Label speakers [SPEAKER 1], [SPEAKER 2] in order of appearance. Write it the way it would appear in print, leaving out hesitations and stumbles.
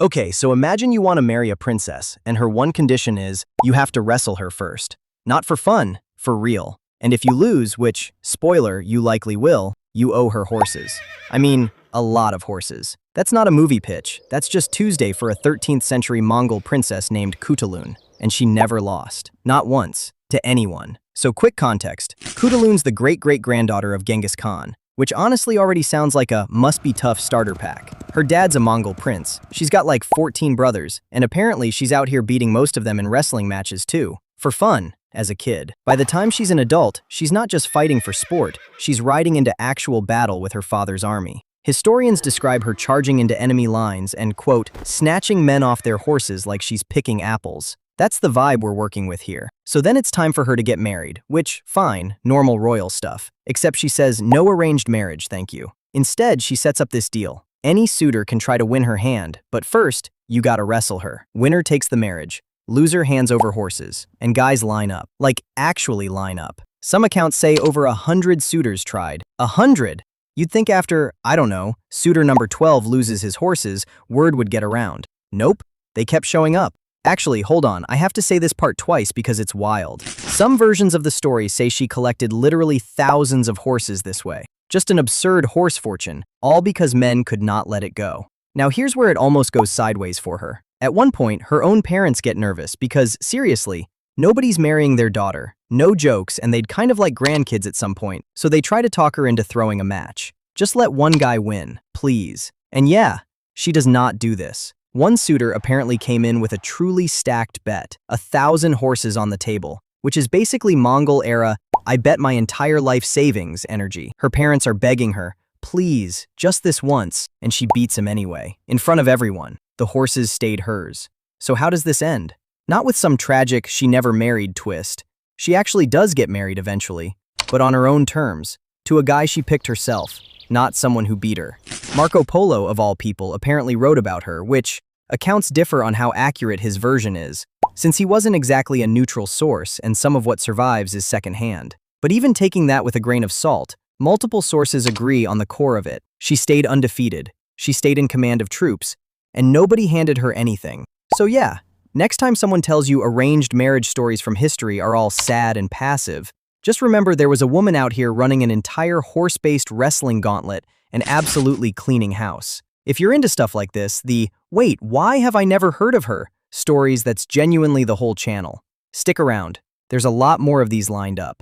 [SPEAKER 1] Okay, so imagine you want to marry a princess, and her one condition is you have to wrestle her first. Not for fun, for real. And if you lose, which, spoiler, you likely will, you owe her horses. I mean, a lot of horses. That's not a movie pitch. That's just Tuesday for a 13th century Mongol princess named Khutulun, and she never lost. Not once. To anyone. So quick context. Khutulun's the great-great-granddaughter of Genghis Khan, which honestly already sounds like a must-be-tough starter pack. Her dad's a Mongol prince. She's got like 14 brothers, and apparently she's out here beating most of them in wrestling matches too. For fun, as a kid. By the time she's an adult, she's not just fighting for sport, she's riding into actual battle with her father's army. Historians describe her charging into enemy lines and, quote, snatching men off their horses like she's picking apples. That's the vibe we're working with here. So then it's time for her to get married, which, fine, normal royal stuff. Except she says no arranged marriage, thank you. Instead, she sets up this deal. Any suitor can try to win her hand, but first, you gotta wrestle her. Winner takes the marriage. Loser hands over horses. And guys line up. Like, actually line up. Some accounts say over 100 suitors tried. 100! You'd think after, I don't know, suitor number 12 loses his horses, word would get around. Nope, they kept showing up. Actually, hold on, I have to say this part twice because it's wild. Some versions of the story say she collected literally thousands of horses this way. Just an absurd horse fortune, all because men could not let it go. Now here's where it almost goes sideways for her. At one point, her own parents get nervous because, seriously, nobody's marrying their daughter. No jokes, and they'd kind of like grandkids at some point, so they try to talk her into throwing a match. Just let one guy win, please. And yeah, she does not do this. One suitor apparently came in with a truly stacked bet, 1,000 horses on the table, which is basically Mongol-era, I bet my entire life savings energy. Her parents are begging her, please, just this once, and she beats him anyway. In front of everyone, the horses stayed hers. So how does this end? Not with some tragic, she never married twist. She actually does get married eventually, but on her own terms, to a guy she picked herself, not someone who beat her. Marco Polo, of all people, apparently wrote about her, which accounts differ on how accurate his version is, since he wasn't exactly a neutral source and some of what survives is secondhand. But even taking that with a grain of salt, multiple sources agree on the core of it. She stayed undefeated, she stayed in command of troops, and nobody handed her anything. So yeah, next time someone tells you arranged marriage stories from history are all sad and passive, just remember there was a woman out here running an entire horse-based wrestling gauntlet and absolutely cleaning house. If you're into stuff like this, the "wait, why have I never heard of her?" stories, that's genuinely the whole channel. Stick around. There's a lot more of these lined up.